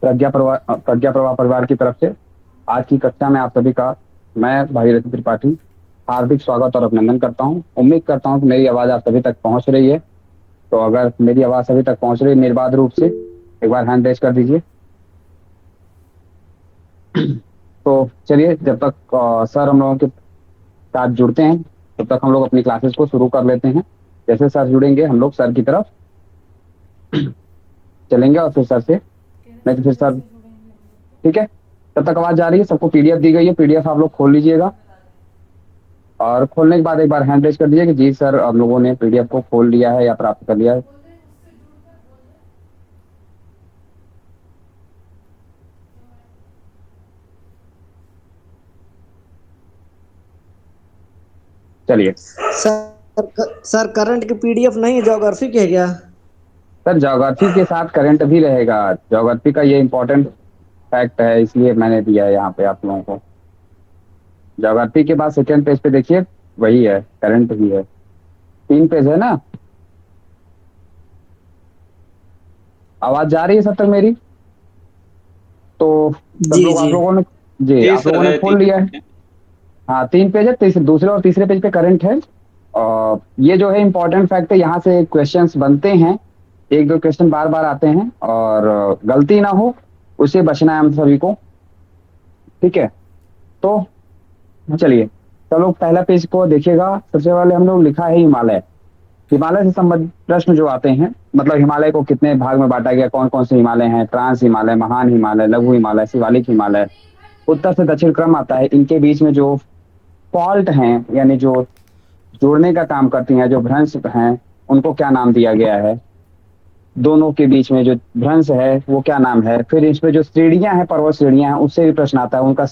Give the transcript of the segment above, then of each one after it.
प्रज्ञा प्रवाह परिवार की तरफ से आज की कक्षा में आप सभी का मैं भागीरथी त्रिपाठी हार्दिक स्वागत और अभिनंदन करता हूं। उम्मीद करता हूं कि मेरी आवाज़ आप सभी तक पहुंच रही है। तो अगर मेरी आवाज़ सभी तक पहुंच रही है निर्बाध रूप से, एक बार हैंड रेज कर दीजिए। तो चलिए, जब तक सर हम लोगों के साथ जुड़ते हैं तब तक हम लोग अपनी क्लासेस को शुरू कर लेते हैं। जैसे सर जुड़ेंगे हम लोग सर की तरफ चलेंगे और फिर सर से नहीं तो फिर सर, ठीक है। तब तक आवाज़ जा रही है? सबको पीडीएफ दी गई है, पीडीएफ आप लोग खोल लीजिएगा और खोलने के बाद एक बार हैंड रेज कर दीजिए कि जी सर आप लोगों ने पीडीएफ को खोल लिया है या प्राप्त कर लिया है। चलिए। सर करंट की पीडीएफ नहीं, ज्योग्राफी की है क्या? सर ज्योग्राफी के साथ करंट भी रहेगा। ज्योग्राफी का ये इंपॉर्टेंट फैक्ट है, इसलिए मैंने दिया है यहाँ पे आप लोगों को। ज्योग्राफी के बाद सेकेंड पेज पे देखिए, वही है, करंट भी है। 3 पेज है ना? आवाज जा रही है सब तक मेरी? तो सब जी लोग, जी। आप लोगों ने, जी जी आप सर लोगों ने है खोल लिया है। 3 पेज है, दूसरे और तीसरे पेज पे करंट है। और ये जो है इंपॉर्टेंट फैक्ट है, यहाँ से क्वेश्चंस बनते हैं। एक दो क्वेश्चन बार बार आते हैं और गलती ना हो उससे बचना है हम सभी को, ठीक है। तो चलिए, चलो पहला पेज को देखिएगा। सबसे पहले हम लोग लिखा है हिमालय। हिमालय से संबंधित प्रश्न जो आते हैं, मतलब हिमालय को कितने भाग में बांटा गया, कौन कौन से हिमालय हैं, ट्रांस हिमालय, महान हिमालय, लघु हिमालय, शिवालिक हिमालय, उत्तर से दक्षिण क्रम आता है। इनके बीच में जो फॉल्ट हैं, यानी जो जोड़ने का काम करती हैं, जो भ्रंश हैं, उनको क्या नाम दिया गया है। दोनों के बीच में जो भ्रंश है वो क्या नाम है। फिर इसमें जो श्रेणियां हैं, पर्वत श्रेणियां हैं, उससे भी प्रश्न आता है। उनका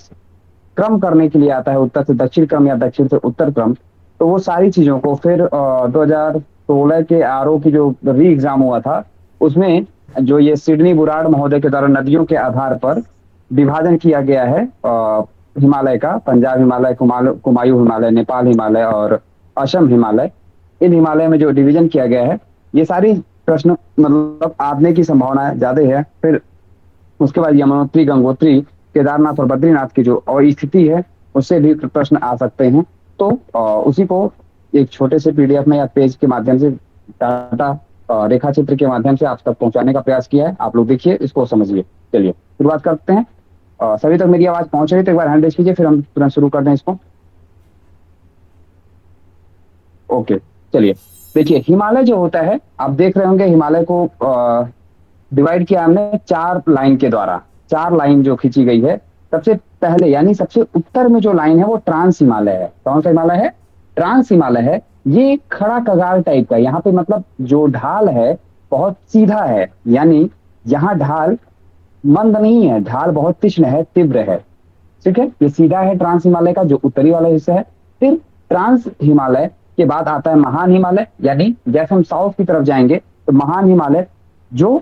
क्रम करने के लिए आता है, उत्तर से दक्षिण क्रम या दक्षिण से उत्तर क्रम। तो वो सारी चीजों को फिर 2016 के आरओ की जो री एग्जाम हुआ था उसमें जो ये सिडनी बुराड़ महोदय के द्वारा नदियों के आधार पर विभाजन किया गया है हिमालय का, पंजाब हिमालय, कुमायूं हिमालय, नेपाल हिमालय और असम हिमालय। इन हिमालय में जो डिवीजन किया गया है, ये सारी प्रश्न मतलब आने की संभावना ज्यादा है। फिर उसके बाद यमुनोत्री, गंगोत्री, केदारनाथ और बद्रीनाथ की जो स्थिति है उससे भी प्रश्न आ सकते हैं। तो उसी को एक छोटे से पीडीएफ में या पेज के माध्यम से, डाटा रेखा चित्र के माध्यम से आप तक पहुंचाने का प्रयास किया है। आप लोग देखिए, इसको समझिए। चलिए शुरुआत करते हैं। सभी तक मेरी आवाज पहुंच रही है तो एक बार हैंड रेज कीजिए, फिर हम तुरंत शुरू कर दें इसको। ओके, चलिए। देखिए, हिमालय जो होता है, आप देख रहे होंगे हिमालय को डिवाइड किया हमने 4 लाइन के द्वारा। 4 लाइन जो खींची गई है, सबसे पहले यानी सबसे उत्तर में जो लाइन है वो ट्रांस हिमालय है। कौन सा हिमालय है? ट्रांस हिमालय है। ये खड़ा कगार टाइप का, यहाँ पे मतलब जो ढाल है बहुत सीधा है, यानी यहाँ ढाल मंद नहीं है, ढाल बहुत तीक्ष्ण है, तीव्र है, ठीक है। ये सीधा है ट्रांस हिमालय का, जो उत्तरी वाला हिस्सा है। फिर ट्रांस हिमालय के बाद आता है महान हिमालय, यानी जैसे हम साउथ की तरफ जाएंगे तो महान हिमालय जो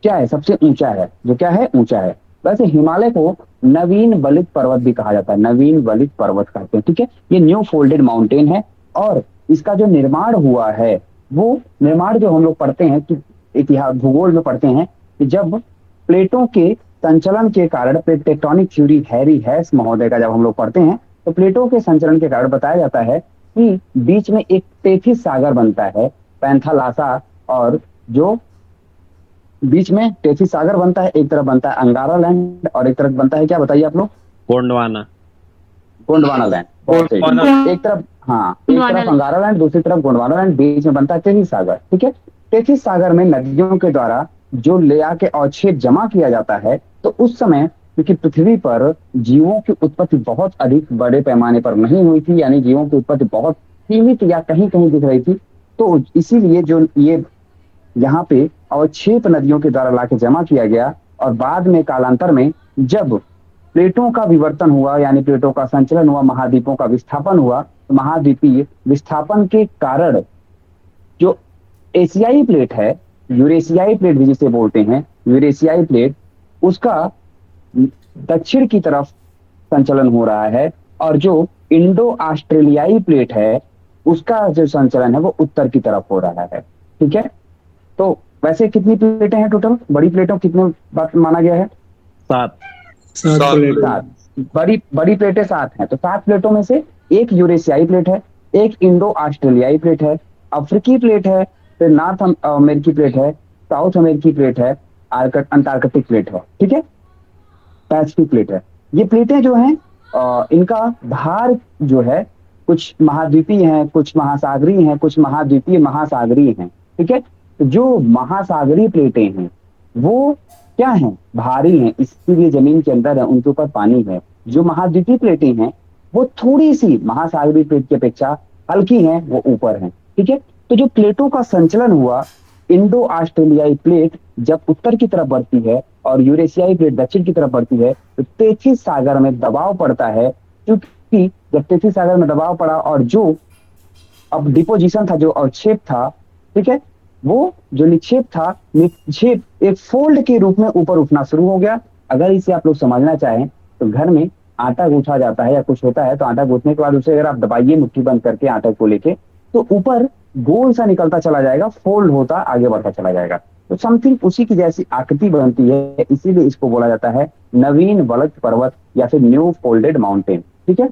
क्या है, सबसे ऊंचा है, जो क्या है, ऊंचा है। वैसे हिमालय को नवीन वलित पर्वत भी कहा जाता है, नवीन वलित पर्वत कहते हैं, ठीक है। ये न्यू फोल्डेड माउंटेन है और इसका जो निर्माण हुआ है, वो निर्माण जो हम लोग पढ़ते हैं कि इतिहास भूगोल में पढ़ते हैं कि जब प्लेटों के संचलन के कारण, टेक्टोनिक थ्योरी हैरी हैस महोदय का जब हम लोग पढ़ते हैं तो प्लेटों के संचलन के कारण बताया जाता है कि बीच में एक टेथिस सागर बनता है, पैंथालासा, और जो बीच में टेथिस सागर बनता है, एक तरफ बनता है अंगारा लैंड और एक तरफ बनता है क्या, बताइए आप लोग? गोंडवाना। गोंडवाना लैंड। बहुत सही। गोंडवाना। एक तरफ, हाँ, एक तरफ अंगारा लैंड, दूसरी तरफ गोंडवाना लैंड, बीच में बनता है टेथिस सागर, ठीक है। टेथिस सागर में नदियों के द्वारा जो ले आके अवक्षेप जमा किया जाता है, तो उस समय क्योंकि पृथ्वी पर जीवों की उत्पत्ति बहुत अधिक बड़े पैमाने पर नहीं हुई थी, यानी जीवों की उत्पत्ति बहुत सीमित या कहीं कहीं दिख रही थी, तो इसीलिए जो ये यहाँ पे अवक्षेप नदियों के द्वारा लाके जमा किया गया। और बाद में कालांतर में जब प्लेटों का विवर्तन हुआ, यानी प्लेटों का संचलन हुआ, महाद्वीपों का विस्थापन हुआ, तो महाद्वीपीय विस्थापन के कारण जो एशियाई प्लेट है, यूरेशियाई प्लेट भी जिसे बोलते हैं, यूरेशियाई प्लेट, उसका दक्षिण की तरफ संचलन हो रहा है और जो इंडो ऑस्ट्रेलियाई प्लेट है उसका जो संचलन है वो उत्तर की तरफ हो रहा है, ठीक है। तो वैसे कितनी प्लेटें हैं टोटल? बड़ी प्लेटों कितने बात माना गया है? 7। 7। बड़ी बड़ी प्लेटें 7 हैं, तो 7 प्लेटों में से एक यूरेशियाई प्लेट है, एक इंडो ऑस्ट्रेलियाई प्लेट है, अफ्रीकी प्लेट है, फिर नॉर्थ अमेरिकी प्लेट है, साउथ अमेरिकी प्लेट है, अंटार्कटिक प्लेट है, ठीक है, पैसिफिक प्लेट है। ये प्लेटें जो हैं इनका भार जो है कुछ महाद्वीपीय हैं, कुछ महासागरीय हैं, कुछ महाद्वीपीय महासागरीय हैं, ठीक है। तो जो महासागरीय प्लेटें हैं वो क्या हैं? भारी हैं, इसीलिए जमीन के अंदर है, उनके ऊपर पानी है। जो महाद्वीपीय प्लेटें हैं वो थोड़ी सी महासागरीय प्लेट की अपेक्षा हल्की हैं, वो ऊपर हैं, ठीक है। तो जो प्लेटों का संचलन हुआ, इंडो ऑस्ट्रेलियाई प्लेट जब उत्तर की तरफ बढ़ती है और यूरेशियाई प्लेट दक्षिण की तरफ बढ़ती है, तो तेथिस सागर में दबाव पड़ता है। क्योंकि जब तेथिस सागर में दबाव पड़ा और जो अब डिपोजिशन था, जो अवक्षेप था, ठीक है, वो जो निक्षेप था, निक्षेप एक फोल्ड के रूप में ऊपर उठना शुरू हो गया। अगर इसे आप लोग समझना चाहें तो घर में आटा गूंथा जाता है या कुछ होता है, तो आटा गूंथने के बाद उसे अगर आप दबाइए मुट्ठी बंद करके आटे को लेके, तो ऊपर गोल सा निकलता चला जाएगा, फोल्ड होता आगे बढ़ता चला जाएगा। तो समथिंग उसी की जैसी आकृति बनती है, इसीलिए इसको बोला जाता है नवीन वलय पर्वत या फिर न्यू फोल्डेड माउंटेन, ठीक है।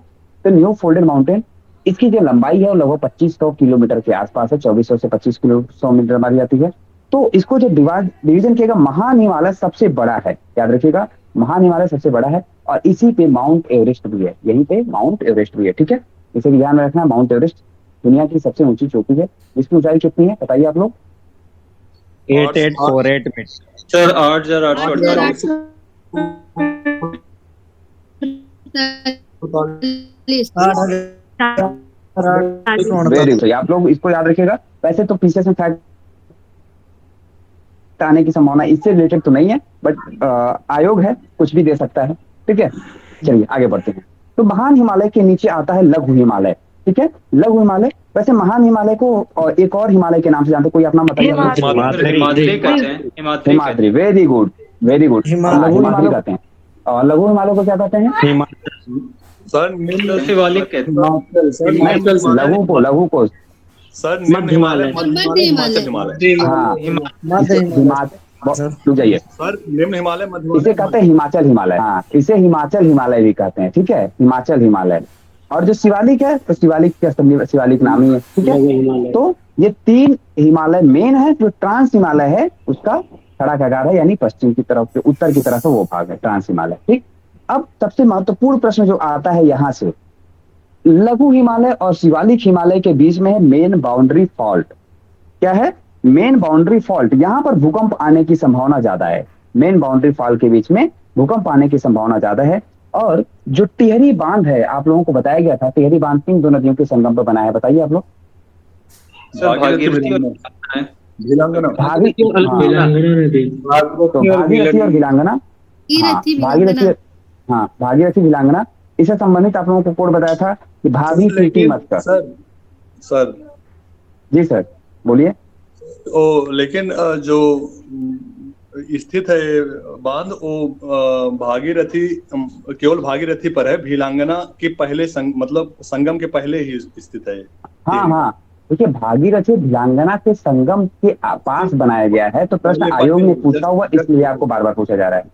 तो न्यू फोल्डेड माउंटेन, इसकी जो लंबाई है वो लगभग 2500 किलोमीटर के आसपास है, 2400 से 2500 मीटर मानी जाती है। तो इसको जो डिवीजन किएगा, महान हिमालय सबसे बड़ा है, याद रखिएगा, महान हिमालय सबसे बड़ा है, और इसी पे माउंट एवरेस्ट भी है, यहीं पे माउंट एवरेस्ट भी है, ठीक है। इसे ध्यान में रखना, माउंट एवरेस्ट दुनिया की सबसे ऊंची चोटी है। इसकी ऊंचाई कितनी है बताइए आप लोग? 8848 मीटर। सर 8848। वेरी गुड, आप लोग इसको याद रखिएगा। वैसे तो पीछे से फैक्ट आने की संभावना इससे रिलेटेड तो नहीं है, बट आयोग है, कुछ भी दे सकता है, ठीक है। चलिए आगे बढ़ते हैं। तो महान हिमालय के नीचे आता है लघु हिमालय, ठीक है। लघु हिमालय, वैसे महान हिमालय को और एक और हिमालय के नाम से जानते, कोई अपना बताइए? Himadri, very good very good. लघु हिमालय कहते हैं, और लघु हिमालय को क्या कहते हैं? सर शिवालिक कहते हैं। लघु को सर निम्न हिमालय, हिमाचल हिमालय। हाँ, रुक जाइए, सर निम्न हिमालय, इसे कहते हैं हिमाचल हिमालय। हाँ, इसे हिमाचल हिमालय भी कहते हैं, ठीक है, हिमाचल हिमालय। और जो शिवालिक है, तो शिवालिक का शिवालिक नाम ही है, ठीक है। तो ये 3 हिमालय मेन है। जो ट्रांस हिमालय है उसका खड़ा कगार है, यानी पश्चिम की तरफ, उत्तर की तरफ वो भाग है ट्रांस हिमालय, ठीक। अब सबसे महत्वपूर्ण प्रश्न जो आता है यहाँ से, लघु हिमालय और शिवालिक हिमालय के बीच में है मेन बाउंड्री फॉल्ट। क्या है? Main boundary fault. यहाँ पर भूकंप आने की संभावना ज्यादा है। मेन बाउंड्री फॉल्ट के बीच में भूकंप आने की संभावना ज्यादा है। और जो टिहरी बांध है, आप लोगों को बताया गया था, टिहरी बांध किन 2 नदियों के संगम पर बना है, बताइए आप लोग? भागीरथी और भिलांगना। भागीरथी भिलांगना। इससे संबंधित आप लोगों को कोड बताया था कि भाभी प्रीति मत कर। सर जी सर, बोलिए। लेकिन जो स्थित है बांध, वो भागीरथी, केवल भागीरथी पर है, भिलांगना के पहले मतलब संगम के पहले ही स्थित है। हाँ, देखिए, भागीरथी भिलांगना के संगम के पास बनाया गया है। तो प्रश्न आयोग ने पूछा हुआ, इसलिए आपको बार बार पूछा जा रहा है,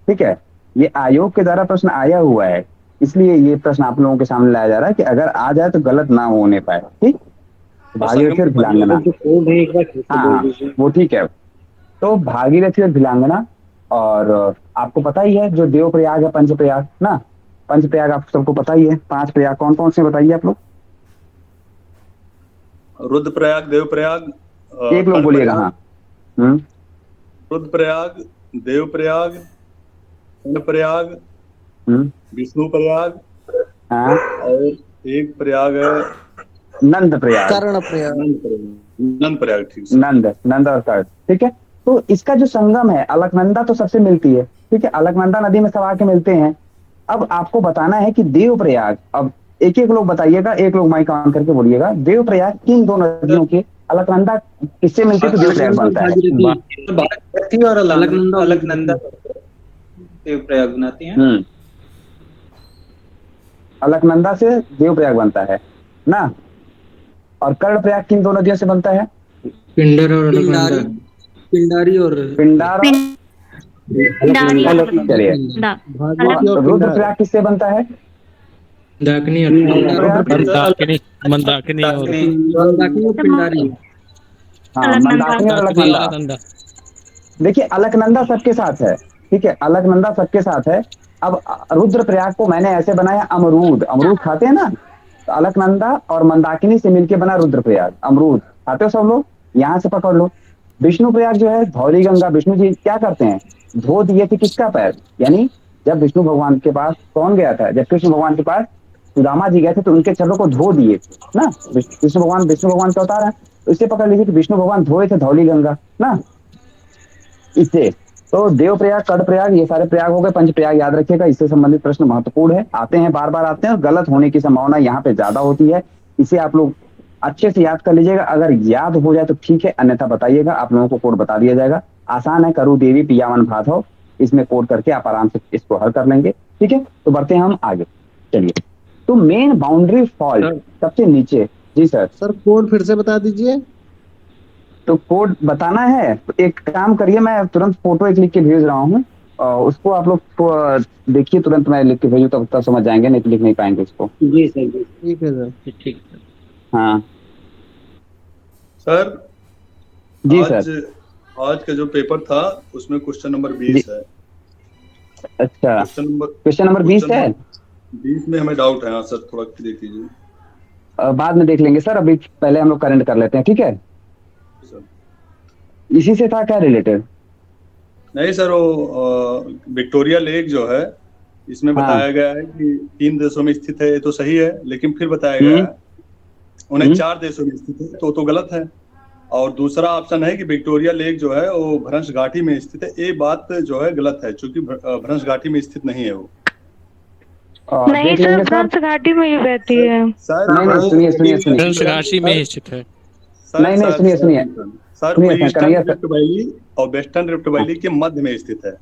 ठीक है। ये आयोग के द्वारा प्रश्न आया हुआ है, इसलिए ये प्रश्न आप लोगों के सामने लाया जा रहा है कि अगर आ जाए तो गलत ना होने पाए, ठीक। भागीरथी और भिलांगना, हाँ, वो ठीक है। तो भागीरथी और भिलांगना, और आपको पता ही है जो देवप्रयाग है, पंचप्रयाग ना, पंचप्रयाग आप सबको पता ही है। 5 प्रयाग कौन कौन से बताइए आप लोग? रुद्रप्रयाग, देवप्रयाग, एक लोग बोलिएगा। हाँ, रुद्रप्रयाग, देवप्रयाग, प्रयाग, विष्णु प्रयाग, हाँ, और एक प्रयाग है नंद प्रयाग, कर्ण प्रयाग, नंद प्रयाग, ठीक है। नंद और कर्ण, ठीक है। तो इसका जो संगम है, अलकनंदा तो सबसे मिलती है, ठीक है, अलकनंदा नदी में सब आके मिलते हैं। अब आपको बताना है कि देवप्रयाग, अब एक एक लोग बताइएगा, एक लोग माइक ऑन करके बोलिएगा, देवप्रयाग किन 2 नदियों के, अलकनंदा किससे मिलती है तो देवप्रयाग बनता है? भागीरथी और अलकनंदा देवप्रयाग बनाती हैं। अलकनंदा से देवप्रयाग बनता है ना। और कर्णप्रयाग किन 2 नदियों से बनता है? पिंडर और अलकनंदा। पिंडारी और पिंडार और पिंडारी और चलिए, भागीरथी और रुद्रप्रयाग किससे बनता है? डाकनी और मंदाकिनी मंदाकिनी और मंदाकिनी और पिंडारी। हाँ, मंदाकिनी और मंदाकिनी और अलकनंदा। अलकनंदा। देखिए अलकनंदा सबके साथ है, ठीक है, अलकनंदा सबके साथ है। अब रुद्रप्रयाग को मैंने ऐसे बनाया, अमरूद, अमरूद खाते हैं ना, तो अलकनंदा और मंदाकिनी से मिलके बना रुद्रप्रयाग। अमरूद खाते हो सब लोग, यहाँ से पकड़ लो। विष्णुप्रयाग जो है धौली गंगा, विष्णु जी क्या करते हैं, धो दिए थे किसका पैर, यानी जब विष्णु भगवान के पास कौन गया था, जब कृष्ण भगवान के पास सुदामा जी गए थे तो उनके चरणों को धो दिए थे ना। विष्णु भगवान का अवतार है, तो इससे पकड़ लीजिए कि विष्णु भगवान धोए थे धौली गंगा ना, इससे। तो देव प्रयाग, कड़ प्रयाग, ये सारे प्रयाग हो गए। पंच प्रयाग याद रखिएगा, इससे संबंधित प्रश्न महत्वपूर्ण है, आते हैं बार बार आते हैं, और गलत होने की संभावना यहाँ पे ज्यादा होती है। इसे आप लोग अच्छे से याद कर लीजिएगा, अगर याद हो जाए तो ठीक है, अन्यथा बताइएगा, आप लोगों को कोड बता दिया जाएगा। आसान है, करु देवी पियावन भाथो, इसमें कोड करके आप आराम से इसको हल कर लेंगे, ठीक है। तो बढ़ते हैं हम आगे, चलिए। तो मेन बाउंड्री फॉल्ट सबसे नीचे, जी सर। सर कोड फिर से बता दीजिए। तो कोड बताना है तो एक काम करिए, मैं तुरंत फोटो एक लिख के भेज रहा हूँ, उसको आप लोग देखिए, तुरंत मैं लिख के भेजू तब समझ जाएंगे, नहीं तो लिख नहीं पाएंगे उसको। जी सर, ठीक है सर, ठीक है। हाँ सर जी आज सर। आज का जो पेपर था उसमें क्वेश्चन नंबर 20 है। अच्छा, क्वेश्चन नंबर 20 है। 20 में हमें डाउट है। हाँ सर, थोड़ा देख लीजिए। बाद में देख लेंगे सर, अभी पहले हम लोग करंट कर लेते हैं, ठीक है। इसी से था क्या रिलेटेड? नहीं सर, वो विक्टोरिया लेक जो है, इसमें बताया गया है कि 3 देशों में स्थित है, ये तो सही है, लेकिन फिर बताया गया है उन्हें 4 देशों में स्थित है, तो गलत है। और दूसरा ऑप्शन है कि विक्टोरिया लेक जो है वो भ्रंश घाटी में स्थित है, ये बात जो है गलत है, क्योंकि भ्रंश घाटी में स्थित नहीं है वो। नहीं सर, भ्रंश घाटी में ही बहती है। नहीं, सुनिए भ्रंश घाटी में स्थित है। नहीं, सुनिए सर, वो ईस्टर्न रिफ्ट वैली और वेस्टर्न रिफ्ट वैली के मध्य में स्थित है।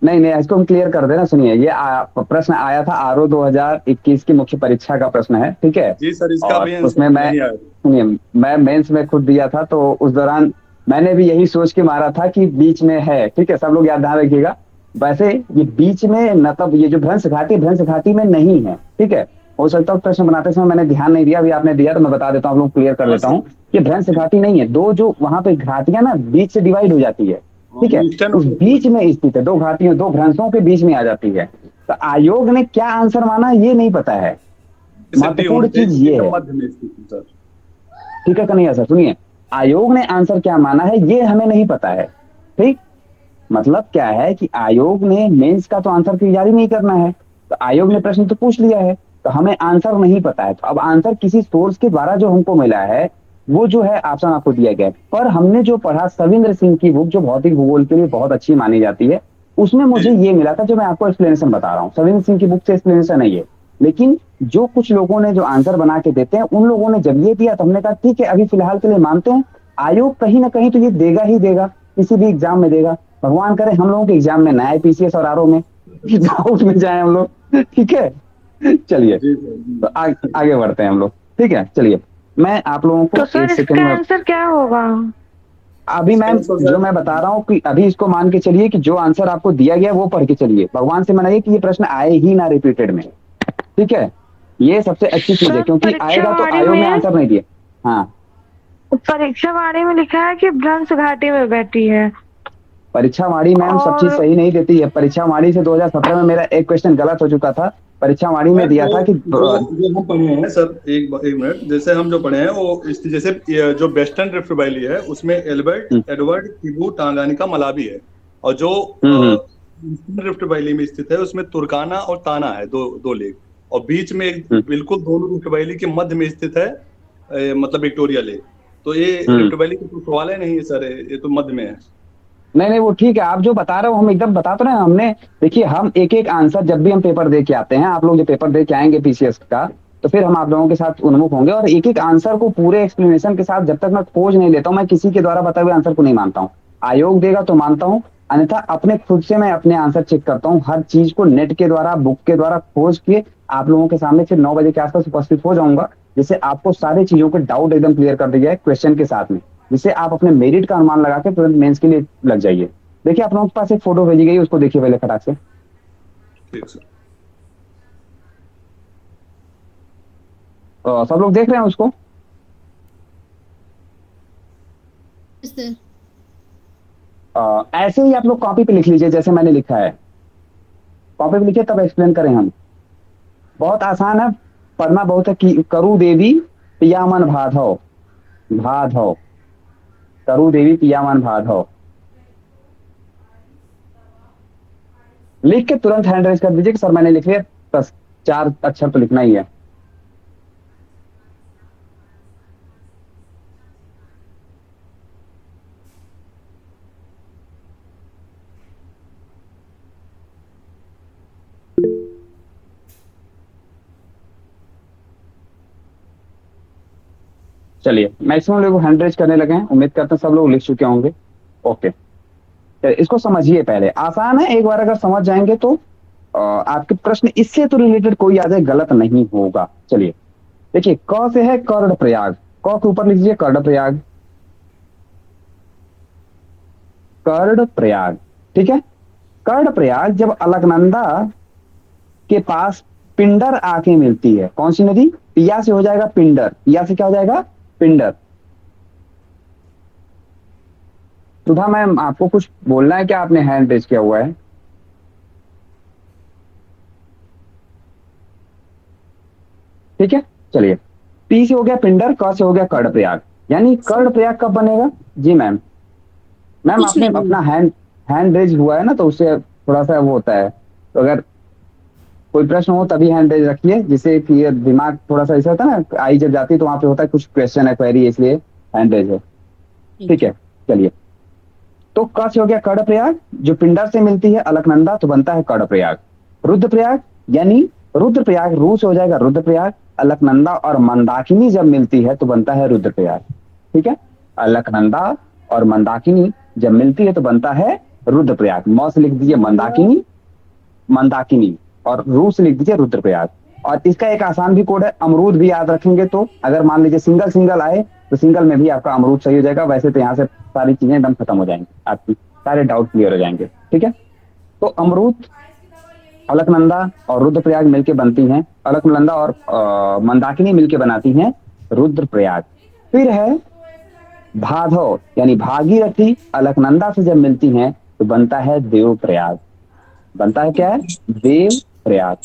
नहीं, इसको हम क्लियर कर देना। सुनिए, ये प्रश्न आया था आरओ 2021 की मुख्य परीक्षा का प्रश्न है, ठीक है जी सर, इसका भी उसमें मैं मेंस में खुद दिया था, तो उस दौरान मैंने भी यही सोच के मारा था कि बीच में है, ठीक है, सब लोग याद ध्यान रखिएगा। वैसे ये बीच में, मतलब ये जो भ्रंश घाटी में नहीं है, ठीक है। हो सकता है प्रश्न बनाते समय मैंने ध्यान नहीं दिया, अभी आपने दिया तो मैं बता देता हूँ, आप लोग क्लियर कर देता हूँ। ये भ्रंश घाटी नहीं है, दो जो वहां पे घाटियां ना बीच से डिवाइड हो जाती है, ठीक है, उस बीच में स्थित है, दो घाटियों, दो भ्रंशों के बीच में आ जाती है। तो आयोग ने क्या आंसर माना ये नहीं पता है, महत्वपूर्ण चीज ये है, ठीक है कन्हैया सर। सुनिए, आयोग ने आंसर क्या माना है ये हमें नहीं पता है, ठीक। मतलब क्या है कि आयोग ने मेंस का तो आंसर की जारी नहीं करना है, तो आयोग ने प्रश्न तो पूछ लिया है, तो हमें आंसर नहीं पता है। तो अब आंसर किसी सोर्स के द्वारा जो हमको मिला है वो जो है ऑप्शन आपको दिया गया है। पर हमने जो पढ़ा सविंद्र सिंह की बुक, जो भौतिक भूगोल के लिए बहुत अच्छी मानी जाती है, उसमें मुझे ये मिला था, जो मैं आपको एक्सप्लेनेशन बता रहा हूँ, सविंद्र सिंह की बुक से एक्सप्लेनेशन है ये। लेकिन जो कुछ लोगों ने जो आंसर बना के देते हैं, उन लोगों ने जब ये दिया तो हमने कहा ठीक है, अभी फिलहाल के लिए मानते हैं, आयोग कहीं ना कहीं तो ये देगा ही देगा, किसी भी एग्जाम में देगा। भगवान करे हम लोगों के एग्जाम में ना आए पीसीएस और आरओ में, डाउट में जाए हम लोग, ठीक है। चलिए तो आगे बढ़ते हैं हम लोग, ठीक है। चलिए मैं आप लोगों को तो 1 सेकंड में, आंसर क्या होगा अभी मैम जो मैं बता रहा हूँ कि अभी इसको मान के चलिए कि जो आंसर आपको दिया गया वो पढ़ के चलिए, भगवान से मनाइए कि ये प्रश्न आए ही ना रिपीटेड में, ठीक है। ये सबसे अच्छी चीज है, क्योंकि आएगा तो आयोग ने आंसर नहीं दिया। हाँ, परीक्षा वाणी में लिखा है कि भ्रंश घाटी में बैठी है। परीक्षा वाणी मैम सब चीज सही नहीं देती है। परीक्षा वाणी से 2017 में मेरा एक क्वेश्चन गलत हो चुका था, परीक्षा वाणी में दिया था कि जो हम पढ़े हैं सर, एक मिनट, जैसे हम जो पढ़े हैं वो जैसे जो वेस्टर्न रिफ्ट वैली है उसमें एडवर्ड किबू टांगानिका मलावी है, और जो ईस्टर्न रिफ्ट वैली में स्थित है उसमें तुर्काना और ताना है, दो लेक, और बीच में बिल्कुल दोनों रिफ्ट वैली के मध्य में स्थित है मतलब विक्टोरिया लेक। तो ये रिफ्ट वैली का सवाल है नहीं है सर, ये तो मध्य में है। नहीं वो ठीक है, आप जो बता रहे हो हम एकदम बता तो रहे हैं। हमने देखिए, हम एक एक आंसर जब भी हम पेपर दे के आते हैं, आप लोग जो पेपर दे के आएंगे पीसीएस का, तो फिर हम आप लोगों के साथ उन्मुख होंगे, और एक एक आंसर को पूरे एक्सप्लेनेशन के साथ जब तक मैं खोज नहीं लेता हूँ, मैं किसी के द्वारा बताए हुए आंसर को नहीं मानता हूँ। आयोग देगा तो मानता हूँ, अन्यथा अपने खुद से मैं अपने आंसर चेक करता हूँ, हर चीज को नेट के द्वारा, बुक के द्वारा खोज के आप लोगों के सामने फिर 9 बजे के आसपास उपस्थित हो जाऊंगा, जिससे आपको सारी चीजों के डाउट एकदम क्लियर कर दिया है क्वेश्चन के साथ में। जिससे आप अपने मेरिट का अनुमान लगा के तुरंत मेंस के लिए लग जाइए। देखिए आप लोगों के पास एक फोटो भेजी गई, उसको देखिए पहले फटाक से। ठीक सर। सब लोग देख रहे हैं उसको? सर ऐसे ही आप लोग कॉपी पे लिख लीजिए जैसे मैंने लिखा है। कॉपी पे लिखिए तब एक्सप्लेन करें हम। बहुत आसान है, पढ़ना बहुत है। कि करु देवी पियामन भाधव, भाधव, करु देवी पियामन भाधव लिख के तुरंत हैंड रेज कर दीजिए कि सर मैंने लिख लिया। बस 4 अक्षर तो लिखना ही है। चलिए मैक्सिमम लोग हैंड रेज करने लगे हैं, उम्मीद करते हैं सब लोग लिख चुके होंगे। ओके, तो इसको समझिए पहले, आसान है। एक बार अगर समझ जाएंगे तो आपके प्रश्न इससे तो रिलेटेड कोई आ जाए गलत नहीं होगा। चलिए देखिए, क से है कर्ण प्रयाग, क के ऊपर लीजिए कर्ण प्रयाग, कर्ण प्रयाग। ठीक है, कर्ण प्रयाग जब अलकनंदा के पास पिंडर आके मिलती है, कौन सी नदी? पिया से हो जाएगा पिंडर, पिया से क्या हो जाएगा? पिंडर। सुधा मैम आपको कुछ बोलना है क्या? आपने हैंड रेज किया हुआ है। ठीक है, चलिए पी से हो गया पिंडर, क से हो गया कर्णप्रयाग। यानी कर्णप्रयाग कब बनेगा? जी मैम, मैम कुछ आपने नहीं। अपना हैंड रेज हुआ है ना, तो उससे थोड़ा सा वो होता है। तो अगर कोई प्रश्न हो तभी हैंड रेज रखिए, जिससे कि ये दिमाग थोड़ा सा ऐसा होता है ना, आई जब जाती है तो वहां पे होता है कुछ क्वेश्चन है, क्वेरी, इसलिए हैंड रेज है। ठीक है, चलिए तो क से हो गया कर्णप्रयाग, जो पिंडर से मिलती है अलकनंदा तो बनता है कर्णप्रयाग। रुद्रप्रयाग यानी रुद्रप्रयाग, रू से हो जाएगा रुद्रप्रयाग। अलकनंदा और मंदाकिनी जब मिलती है तो बनता है रुद्रप्रयाग। ठीक है, अलकनंदा और मंदाकिनी जब मिलती है तो बनता है रुद्रप्रयाग। मौ से लिख दीजिए मंदाकिनी, मंदाकिनी, और रू से लिख दीजिए रुद्रप्रयाग। और इसका एक आसान भी कोड है, अमरूद भी याद रखेंगे तो अगर मान लीजिए सिंगल सिंगल आए तो सिंगल में भी आपका अमरूद सही हो जाएगा। वैसे तो यहाँ से सारी चीजें एकदम खत्म हो जाएंगी, आपकी सारे डाउट क्लियर हो जाएंगे। ठीक है, तो अमरूद, अलकनंदा और रुद्रप्रयाग मिलके बनती हैं, अलकनंदा और मंदाकिनी मिलके बनाती हैं रुद्रप्रयाग। फिर है भाधव यानी भागीरथी, अलकनंदा से जब मिलती हैं तो बनता है देवप्रयाग। बनता है क्या है? देवप्रयाग।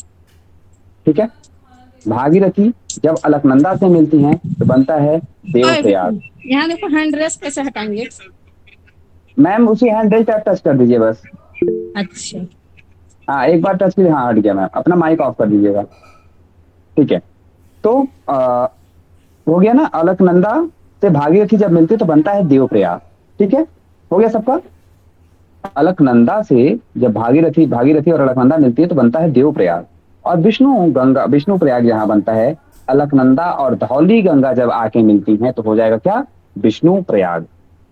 ठीक है, भागीरथी जब अलकनंदा से मिलती हैं तो बनता है देवप्रयाग। यहाँ देखो हैंड रेस कैसे हटाएंगे? मैम उसी हैंड रेज पर टच कर दीजिए बस। अच्छा, हाँ एक बार टच कीजिए, हाँ हट गया मैम। अपना माइक ऑफ कर दीजिएगा। ठीक है, तो हो गया ना, अलकनंदा से भागीरथी जब मिलती है तो बनता है देवप्रयाग। ठीक है, हो गया सबका। अलकनंदा से जब भागीरथी भागीरथी और अलकनंदा मिलती है तो बनता है देवप्रयाग। और विष्णु गंगा, विष्णु प्रयाग यहाँ बनता है। अलकनंदा और धौली गंगा जब आके मिलती हैं तो हो जाएगा क्या? विष्णु प्रयाग।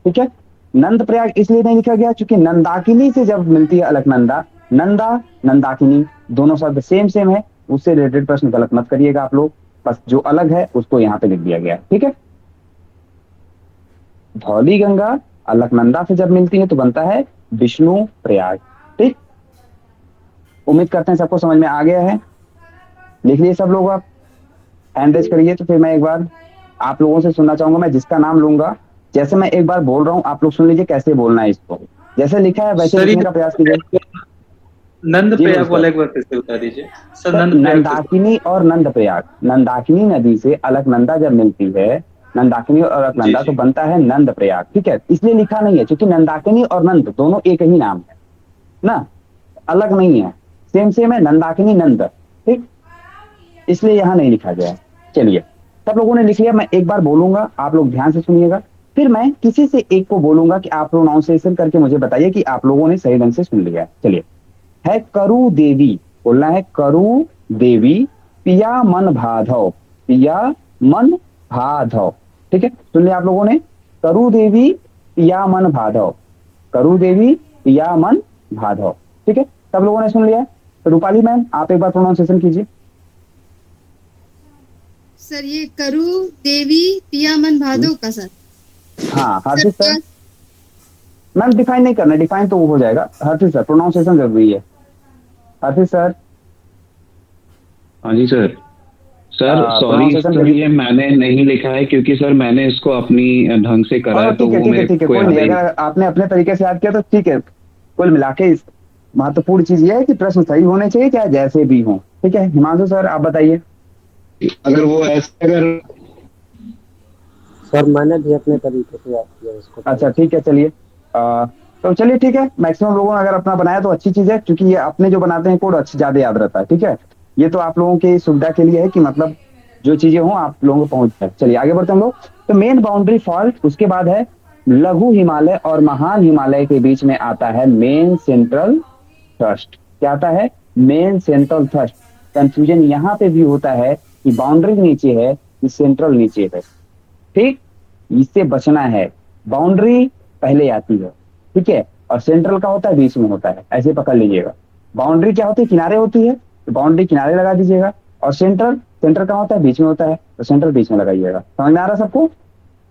ठीक है, नंद प्रयाग इसलिए नहीं लिखा गया क्योंकि नंदाकिनी से जब मिलती है अलकनंदा, नंदा नंदाकिनी दोनों शब्द सेम सेम है, उससे रिलेटेड प्रश्न गलत मत करिएगा आप लोग। बस जो अलग है उसको यहाँ पे लिख दिया गया है। ठीक है, धौली गंगा अलकनंदा से जब मिलती है तो बनता है विष्णु प्रयाग। ठीक, उम्मीद करते हैं सबको समझ में आ गया है। लिख लिए सब लोग, आप हैंड रेज करिए। तो फिर मैं एक बार आप लोगों से सुनना चाहूंगा, मैं जिसका नाम लूंगा, जैसे मैं एक बार बोल रहा हूँ आप लोग सुन लीजिए कैसे बोलना है इसको। जैसे लिखा है वैसे लिखने का प्रयास कीजिए। नंद जी प्रयाग वाला नमस्कार एक बार फिर से बता दीजिए सर। सर, नंद प्रयाग नंदाकिनी और नंद प्रयाग, नंदाकिनी नदी से अलकनंदा जब मिलती है, नंदाकिनी और जी अलकनंदा तो जी बनता है नंद प्रयाग। ठीक है, इसलिए लिखा नहीं है क्योंकि नंदाकिनी और नंद दोनों एक ही नाम है ना, अलग नहीं है, सेम सेम है, नंदाकिनी नंद। ठीक, इसलिए यहाँ नहीं लिखा गया है। चलिए सब लोगों ने लिख लिया, मैं एक बार बोलूंगा आप लोग ध्यान से सुनिएगा, फिर मैं किसी से एक को बोलूंगा कि आप प्रोनाउंसिएशन करके मुझे बताइए कि आप लोगों ने सही ढंग से सुन लिया है। चलिए, है करु देवी, बोलना है करु देवी पिया मन भाधव, पिया मन भाधव। ठीक है, सुन लिया आप लोगों ने? करु देवी पिया मन भाधव, करु देवी पिया मन भाधव। ठीक है, सब लोगों ने सुन लिया? तो रूपाली मैम आप एक बार प्रोनाउंसिएशन कीजिए। सर ये करु देवी पियामन भादव का सर। हाँ हर्षित सर। मैम डिफाइन नहीं करना, डिफाइन तो वो हो जाएगा। हर्षित सर प्रोनाउंसिएशन जरूरी है। हर्षित सर। हाँ जी sir. Sir sorry pronunciation sir, ये मैंने नहीं लिखा है क्योंकि सर मैंने इसको अपनी ढंग से करा है, तो ठीक है वो ठीक है मेरे ठीक है, को कोई याद नहीं, ही अगर आपने अपने तरीके से याद किया तो ठीक है। कुल मिला के इस महत्वपूर्ण चीज ये है कि प्रश्न सही होने चाहिए, चाहे जैसे भी हो। ठीक है हिमांशु सर आप बताइए। अगर वो ऐसे अगर सर मैंने भी अपने तरीके से याद किया इसको। अच्छा ठीक है चलिए। तो चलिए ठीक है, मैक्सिमम लोगों ने अगर अपना बनाया तो अच्छी चीज है, क्योंकि ये अपने जो बनाते हैं कोड अच्छी ज्यादा याद रहता है। ठीक है, ये तो आप लोगों की सुविधा के लिए है कि मतलब जो चीजें हों आप लोगों को पहुंच जाए। चलिए आगे बढ़ते हैं हम लोग। तो मेन बाउंड्री फॉल्ट, उसके बाद है लघु हिमालय और महान हिमालय के बीच में आता है मेन सेंट्रल थ्रस्ट। क्या आता है? Main central thrust. कंफ्यूजन यहाँ पे भी होता है कि बाउंड्री नीचे है कि सेंट्रल नीचे है। ठीक, इससे बचना है। बाउंड्री पहले आती है, ठीक है, और सेंट्रल का होता है बीच में होता है, ऐसे पकड़ लीजिएगा। बाउंड्री क्या होती है? किनारे होती है, तो बाउंड्री किनारे लगा दीजिएगा। और सेंट्रल, सेंटर का होता है बीच में होता है, तो सेंट्रल बीच में लगाइएगा। समझ में आ रहा है सबको?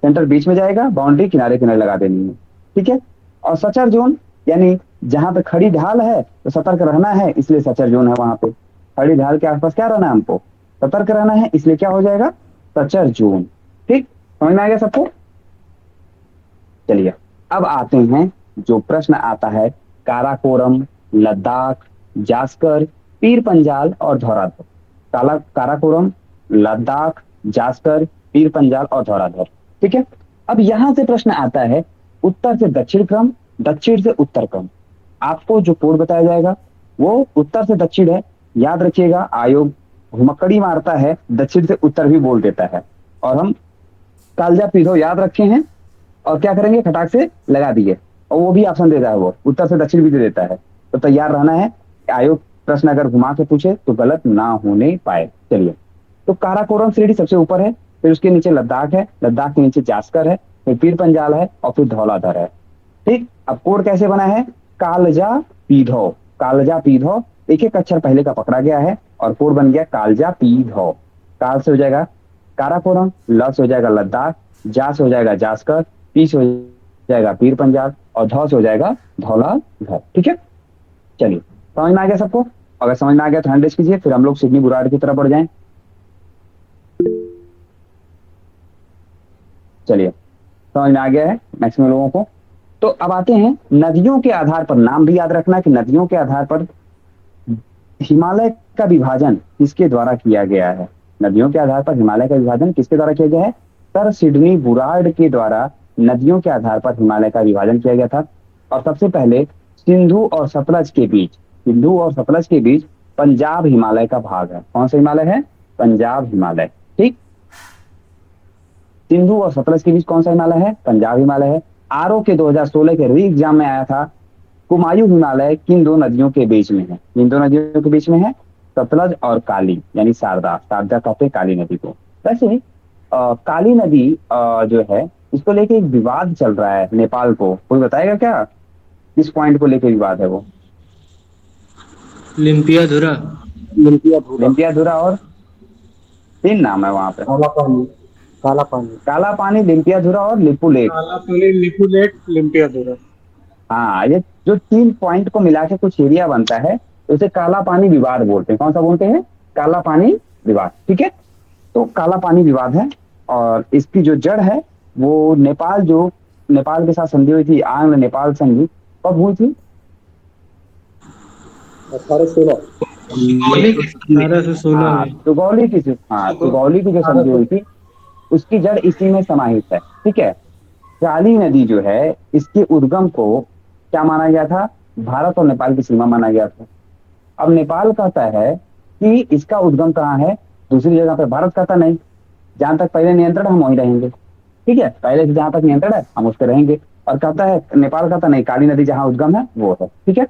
सेंटर बीच में जाएगा, बाउंड्री किनारे किनारे लगा देनी है। ठीक है, और सचर जोन यानी जहां पे खड़ी ढाल है तो सतर्क रहना है, इसलिए सचर जोन है। वहां पे खड़ी ढाल के आसपास क्या रहना है? हमको सतर्क रहना है, इसलिए क्या हो जाएगा? Suture zone. ठीक, समझ में आ गया सबको? चलिए अब आते हैं जो प्रश्न आता है काराकोरम, लद्दाख, जास्कर, पीर पंजाल और धौराधर। काराकोरम, लद्दाख, जास्कर, पीर पंजाल और धौराधर। ठीक है, अब यहां से प्रश्न आता है उत्तर से दक्षिण क्रम, दक्षिण से उत्तर क्रम। आपको जो कोड बताया जाएगा वो उत्तर से दक्षिण है, याद रखिएगा। आयोग घुमक्कड़ी मारता है, दक्षिण से उत्तर भी बोल देता है, और हम कालजा पीधो याद रखे हैं और क्या करेंगे? खटाक से लगा दिए, और वो भी ऑप्शन देता है, वो उत्तर से दक्षिण भी दे देता है। तो तैयार रहना है, आयोग प्रश्न अगर घुमा के पूछे तो गलत ना होने पाए। चलिए, तो काराकोरम श्रेणी सबसे ऊपर है, फिर उसके नीचे लद्दाख है, लद्दाख के नीचे जास्कर है, फिर पीर पंजाल है और फिर धौलाधर है। ठीक, अब कोड कैसे बना है? कालजा पीधो, कालजा पीधो, एक एक अक्षर पहले का पकड़ा गया है और कोड बन गया कालजा पीधो। काल से हो जाएगा काराकोरम, ल से हो जाएगा लद्दाख, जा से हो जाएगा जास्कर, पी से हो जाएगा पीर पंजाल और धौ से हो जाएगा धौलाधर। ठीक है, चलिए समझ में आ गया सबको? अगर समझ में आ गया तो हैंड रेज कीजिए, फिर हम लोग सिडनी बुराड़ की तरफ बढ़ जाएं। चलिए समझ में आ गया है मैक्सिमम लोगों को। तो अब आते हैं नदियों के आधार पर, नाम भी याद रखना कि नदियों के आधार पर हिमालय का विभाजन किसके द्वारा किया गया है? नदियों के आधार पर हिमालय का विभाजन किसके द्वारा किया गया है? सर सिडनी बुराड़ के द्वारा नदियों के आधार पर हिमालय का विभाजन किया गया था। और सबसे पहले सिंधु और सतलज के बीच, सिंधु और सतलज के बीच पंजाब हिमालय का भाग है। कौन सा हिमालय है? पंजाब हिमालय। ठीक, सिंधु और सतलज के बीच कौन सा हिमालय है? पंजाब हिमालय है। आरओ के 2016 के री एग्जाम में आया था, कुमायूं हिमालय किन दो नदियों के बीच में है? किन दो नदियों के बीच में है? सतलज और काली, यानी शारदा, शारदा कहते हैं काली नदी को। वैसे काली नदी जो है इसको लेके एक विवाद चल रहा है नेपाल को, कोई बताएगा क्या किस पॉइंट को लेके विवाद है वो? लिम्पियाधुरा। लिम्पियाधुरा और तीन नाम है वहां पे। काला पानी, काला पानी, काला पानी, लिम्पियाधुरा और लिपू लेक। काला पानी, लिपू लेक, लिम्पियाधुरा। हाँ, ये जो तीन पॉइंट को मिला के कुछ एरिया बनता है तो उसे काला पानी विवाद बोलते हैं। कौन सा बोलते हैं? काला पानी विवाद। ठीक है, तो काला पानी विवाद है और इसकी जो जड़ है वो नेपाल, जो नेपाल के साथ संधि हुई थी, आंग्ल नेपाल संधि, कब हुई थी? 1816। 1816 में। सुगौली की, सुगौली की जो संधि हुई थी उसकी जड़ इसी में समाहित है। ठीक है, काली नदी जो है इसके उद्गम को क्या माना गया था? भारत और नेपाल की सीमा माना गया था। अब नेपाल कहता है कि इसका उद्गम कहाँ है, दूसरी जगह पे। भारत कहता नहीं, जहां तक पहले नियंत्रण हम वहीं रहेंगे। ठीक है, पहले से जहां तक नियंत्रण है हम उस पर रहेंगे। और कहता है नेपाल कहता नहीं, काली नदी जहां उद्गम है वो है। ठीक है,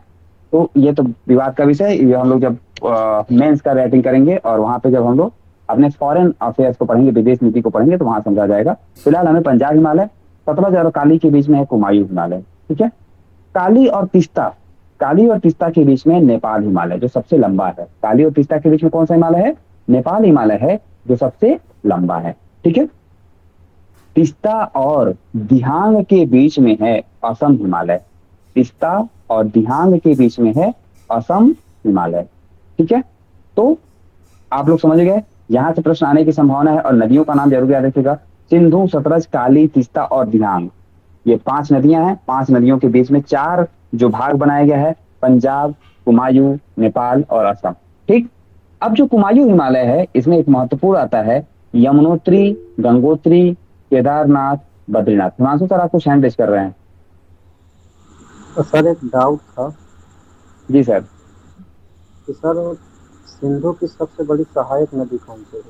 तो ये तो विवाद का विषय। ये हम लोग जब मेंस का रेटिंग करेंगे और वहां पे जब हम लोग अपने फॉरेन अफेयर्स को पढ़ेंगे, विदेश नीति को पढ़ेंगे, तो वहां समझा जाएगा। फिलहाल हमें पंजाब हिमालय, सतलज और काली के बीच में है कुमायूं हिमालय। ठीक है, काली और तिस्ता, काली और तिस्ता के बीच में नेपाल हिमालय जो सबसे लंबा है। काली और तिस्ता के बीच में कौन सा हिमालय है? नेपाल हिमालय है जो सबसे लंबा है। ठीक है, तीस्ता और दिहांग के बीच में है असम हिमालय। तीस्ता और दिहांग के बीच में है असम हिमालय। ठीक है, तो आप लोग समझ गए, यहाँ से प्रश्न आने की संभावना है। और नदियों का नाम जरूर याद रखिएगा, सिंधु, सतलज, काली, तीस्ता और दिहांग, ये 5 नदियां हैं। 5 नदियों के बीच में 4 जो भाग बनाया गया है, पंजाब, कुमायूं, नेपाल और असम। ठीक, अब जो कुमायूं हिमालय है इसमें एक महत्वपूर्ण आता है यमुनोत्री, गंगोत्री, केदारनाथ, बद्रीनाथ। हिमांशु सर आपको हैंड रेज कर रहे हैं। तो सर एक डाउट था जी सर। कि सर सिंधु की सबसे बड़ी सहायक नदी कौन सी है?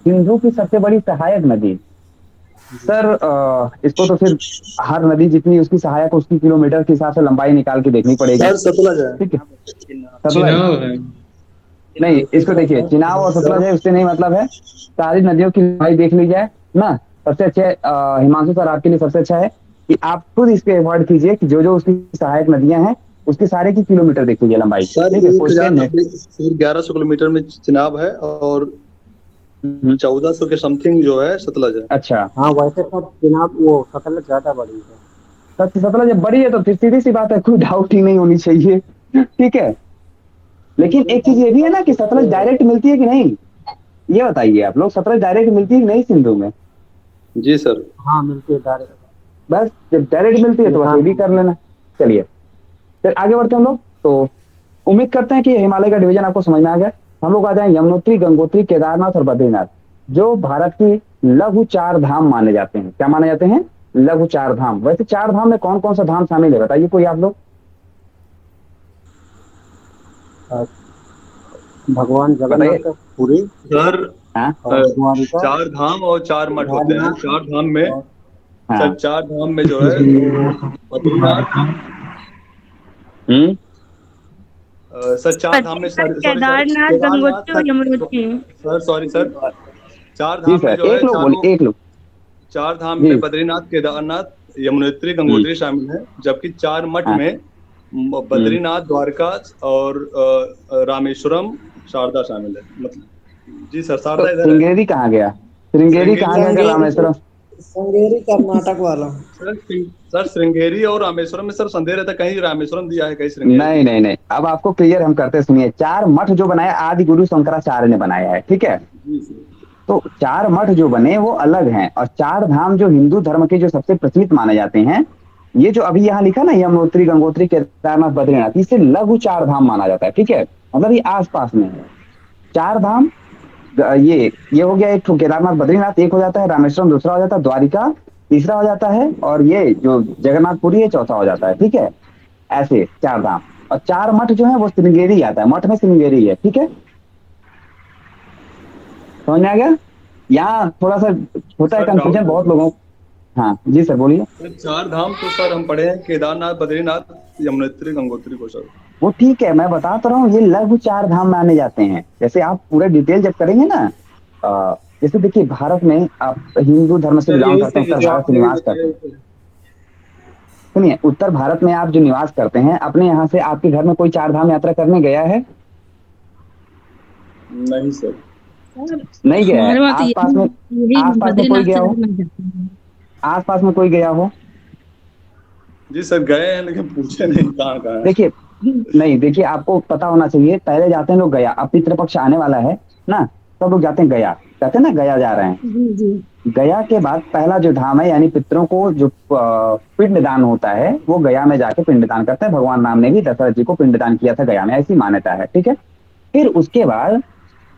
सिंधु की सबसे बड़ी सहायक नदी सर, इसको तो फिर हर नदी जितनी उसकी सहायक उसकी किलोमीटर के हिसाब से लंबाई निकाल के देखनी पड़ेगी। सर सतलज है। ठीक है, सतलज चिनाब है। नहीं, इसको देखिए, चिनाब और सतलज है, उससे नहीं मतलब है। सारी नदियों की लंबाई देख ली जाए ना। सबसे अच्छे हिमांशु सर आपके लिए सबसे अच्छा है कि आप खुद इस पे अवॉइड कीजिए कि जो जो उसकी सहायक नदियां हैं उसके सारे की किलोमीटर देख लीजिए लंबाई। सर ठीक है, 1100 किलोमीटर में चिनाब है और 1400 के समथिंग जो है सतलज है। अच्छा, हाँ वैसे सर चिनाब वो सतलज ज्यादा बड़ी है। सतलज जब बड़ी है तो फिर सीधी सी बात है, कोई डाउट ही नहीं होनी चाहिए। ठीक है, लेकिन एक चीज ये भी है ना कि सतलज डायरेक्ट मिलती है कि नहीं, ये बताइए आप लोग, सतलज डायरेक्ट मिलती है कि नहीं सिंधु में? जी सर। हाँ मिलती है डायरेक्ट। बस जब डायरेक्ट मिलती है तो बस ये भी कर लेना। चलिए फिर आगे बढ़ते हैं हम लोग। तो उम्मीद करते हैं कि हिमालय का डिवीजन आपको समझ में आ गया। हम लोग आ जाए यमुनोत्री, गंगोत्री, केदारनाथ और बद्रीनाथ, जो भारत की लघु 4 धाम माने जाते हैं। क्या माने जाते हैं? लघु 4 धाम। वैसे 4 धाम में कौन कौन सा धाम शामिल है बताइए कोई आप लोग। भगवान जगन्नाथ का पुरी सर हाँ? द्वारिका 4 धाम और 4 मठ होते हैं। 4 धाम में हाँ। सर 4 धाम में जो है बद्रीनाथ, सर 4 धाम में केदारनाथ, गंगोत्री और यमुनोत्री। सॉरी सर 4 जी धाम में सर, जो है एक लोग बोलिए, एक लोग। 4 धाम जी। में बद्रीनाथ, केदारनाथ, यमुनोत्री, गंगोत्री शामिल है। जबकि 4 मठ हाँ। में बद्रीनाथ, द्वारका और रामेश्वरम, शारदा शामिल है। मतलब जी सर, तो शारदा इधर है। श्रृंगेरी कहाँ गया? श्रृंगेरी कहाँ गया? अगर रामेश्वरम श्रृंगेरी कर्नाटक वाला। सर श्रृंगेरी और रामेश्वरम में सर संदेह रहता है, कहीं रामेश्वरम दिया है, कहीं श्रृंगेरी। नहीं नहीं नहीं, अब आपको क्लियर हम करते सुनिए। 4 मठ जो बनाया आदि गुरु शंकराचार्य ने बनाया है। ठीक है, तो 4 मठ जो बने वो अलग हैं, और 4 धाम जो हिंदू धर्म के जो सबसे प्रचलित माने जाते हैं, ये जो अभी यहाँ लिखा ना यमुनोत्री, गंगोत्री, केदारनाथ, बद्रीनाथ, इसे लघु 4 धाम माना जाता है। ठीक है, मतलब ये आसपास में है 4 धाम। ये हो गया एक, केदारनाथ बद्रीनाथ एक हो जाता है, रामेश्वरम दूसरा हो जाता है, द्वारिका तीसरा हो जाता है, और ये जो जगन्नाथपुरी है चौथा हो जाता है। ठीक है, ऐसे 4 धाम। और 4 मठ जो है वो श्रृंगेरी आता है, मठ में श्रृंगेरी है। ठीक है, समझ में आ गया? यहाँ थोड़ा सा होता है कंफ्यूजन बहुत लोगों। हाँ जी सर बोलिए। 4 धाम तो सर हम पढ़े हैं, केदारनाथ, बद्रीनाथ, यमुनोत्री, गंगोत्री को सर। वो ठीक है, मैं बता तो रहा हूँ, ये लघु 4 धाम माने जाते हैं। जैसे आप पूरा डिटेल जब करेंगे ना, जैसे देखिए भारत में आप हिंदू धर्म से बिलोंग करते हैं, उत्तर भारत से निवास करते हैं। सुनिए, उत्तर भारत में आप जो निवास करते हैं, अपने यहाँ से आपके घर में कोई 4 धाम यात्रा करने गया है? नहीं सर, नहीं गया है। आसपास में कोई गया हो? आसपास में कोई गया हो? जी सर गए हैं लेकिन पूछे नहीं कहाँ कहाँ है। देखिए नहीं, देखिए आपको पता होना चाहिए। पहले जाते हैं लोग गया, अब पितृपक्ष आने वाला है ना, सब लोग जाते हैं गया, कहते हैं ना गया जा रहे हैं। गया के बाद पहला जो धाम है, यानी पितरों को जो पिंडदान होता है, वो गया में जाके पिंडदान करते हैं। भगवान राम ने भी दशरथ जी को पिंडदान किया था गया में, ऐसी मान्यता है। ठीक है, फिर उसके बाद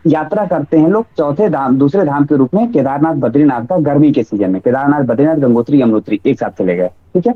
यात्रा करते हैं लोग चौथे धाम, दूसरे धाम के रूप में केदारनाथ बद्रीनाथ का, गर्मी के सीजन में। केदारनाथ बद्रीनाथ गंगोत्री यमुनोत्री एक साथ चले गए। ठीक है,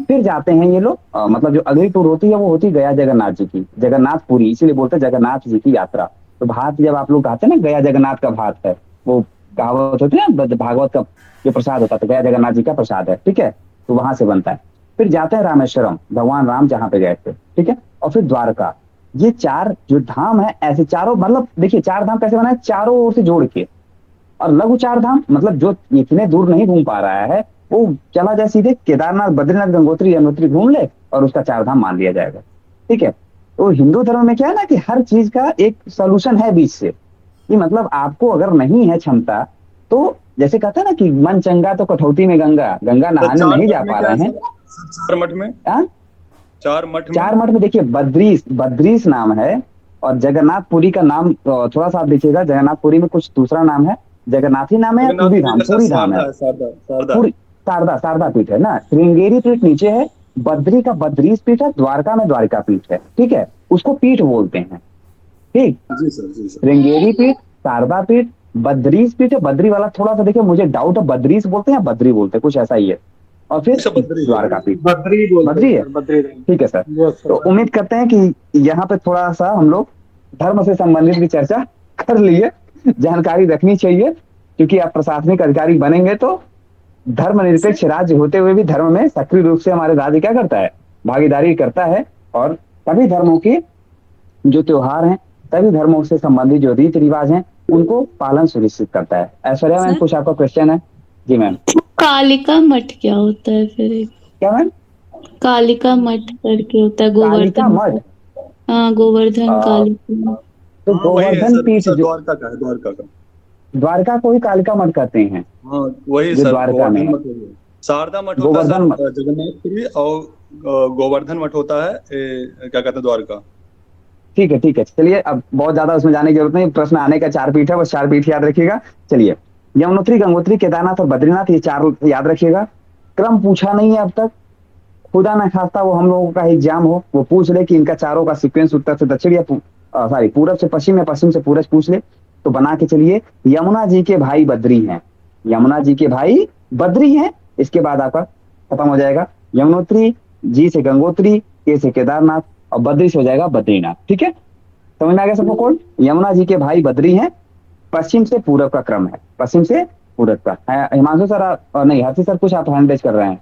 फिर जाते हैं ये लोग, मतलब जो अगली टूर होती है वो होती है गया जगन्नाथ जी की, जगन्नाथपुरी, इसीलिए बोलते हैं जगन्नाथ जी की यात्रा। तो भात जब आप लोग गाते हैं ना, गया जगन्नाथ का भात है, वो कहावत होती है ना, भागवत का जो प्रसाद होता है, तो गया जगन्नाथ जी का प्रसाद है। ठीक है, तो वहां से बनता है। फिर जाते हैं रामेश्वरम, भगवान राम जहाँ पे गए थे। ठीक है, और फिर द्वारका। ये 4 जो धाम है, ऐसे चारों, मतलब देखिए 4 धाम कैसे बनाए, चारों ओर से जोड़ के। और लघु 4 धाम मतलब जो इतने दूर नहीं घूम पा रहा है, वो चला जाए सीधे केदारनाथ बद्रीनाथ गंगोत्री यमुनोत्री घूम ले, और उसका 4 धाम मान लिया जाएगा। ठीक है, तो हिंदू धर्म में क्या है ना कि हर चीज का एक सोल्यूशन है बीच से, कि मतलब आपको अगर नहीं है क्षमता, तो जैसे कहते हैं ना कि मन चंगा तो कठौती में गंगा, गंगा तो नहाने चार नहीं मठ जा में पा क्या रहे है हैं। सर? चार मठ में, हाँ? चार मठ में। चार मठ में देखिए बद्रीश, बद्रीश नाम है, और जगन्नाथपुरी का नाम थोड़ा सा आप देखिएगा, जगन्नाथपुरी में कुछ दूसरा नाम है, जगन्नाथी नाम है या पूरी जगन्नाथपुरी धाम, का सर पूरी धाम है, शारदा है, शारदा शारदा। पूरी शारदा, शारदा पीठ है ना, श्रृंगेरी पीठ नीचे है, बद्री का बद्रीश पीठ है, द्वारका में द्वारिका पीठ है, ठीक है, उसको पीठ बोलते हैं, ठीक। जी सर, जी सर। श्रृंगेरी पीठ, शारदा पीठ, बद्रीश पीठ है, बद्री वाला थोड़ा सा देखिए मुझे डाउट है, बद्रीश बोलते हैं या बद्री बोलते हैं, कुछ ऐसा ही है, और फिर अच्छा, बद्री है। द्वारका पीठ, बद्री बोलते बद्री हैं है, सर, बद्री नहीं। ठीक है सर। यस तो सर। उम्मीद करते हैं कि यहाँ पे थोड़ा सा हम लोग धर्म से संबंधित भी चर्चा कर लिए, जानकारी रखनी चाहिए, क्योंकि आप प्रशासनिक अधिकारी बनेंगे तो धर्मनिरपेक्ष राज्य होते हुए भी धर्म में सक्रिय रूप से हमारे राज्य क्या करता है, भागीदारी करता है, और सभी धर्मों के जो त्योहार हैं, सभी धर्मों से संबंधित जो रीति रिवाज हैं, उनको पालन सुनिश्चित करता है। Aishwarya ma'am, sir? कुछ आपका क्वेश्चन है? जी मैम। कालिका मठ क्या होता है फिर? क्या मैम? कालिका मठ करके होता है, कालिका गोवर्धन। मठ? हाँ, गोवर्धन आ, कालिका। तो हाँ वही है गोवर्धन सर, पीठ सर जो द्वारका का है, द्वारका का। द्वारका को ही कालिका मठ कहते हैं, हाँ वही जो सर, द्वारका में गोवर्धन है। मठ वही है। शारदा मठ होता है गोवर्धन सर जगन्नाथपुरी, और गोवर्धन मठ होता है क्या कहते हैं, द्वारका। ठीक है, ठीक है, चलिए अब बहुत ज्यादा उसमें जाने की जरूरत नहीं, प्रश्न आने का 4 पीठ है, बस 4 पीठ याद रखिएगा। चलिए, यमुनोत्री, गंगोत्री, केदारनाथ और बद्रीनाथ, ये 4 याद रखिएगा। क्रम पूछा नहीं है अब तक, खुदा न खास्ता वो हम लोगों का एग्जाम हो, वो पूछ ले कि इनका चारों का सीक्वेंस उत्तर से दक्षिण या सॉरी पूरब से पश्चिम या पश्चिम से पूरब पूछ ले, तो बना के चलिए। यमुना जी के भाई बद्री हैं, यमुना जी के भाई बद्री हैं, इसके बाद आपका खत्म हो जाएगा। यमुनोत्री, जी से गंगोत्री, के से केदारनाथ, और बद्री से हो जाएगा बद्रीनाथ, ठीक है, समझ में आ गया सबको कोड? यमुना जी के भाई बद्री हैं, पश्चिम से पूरब का क्रम है, पश्चिम से पूरब का है। हिमांशु सर नहीं, हर्षी सर, कुछ आप हैंड रेज कर रहे हैं?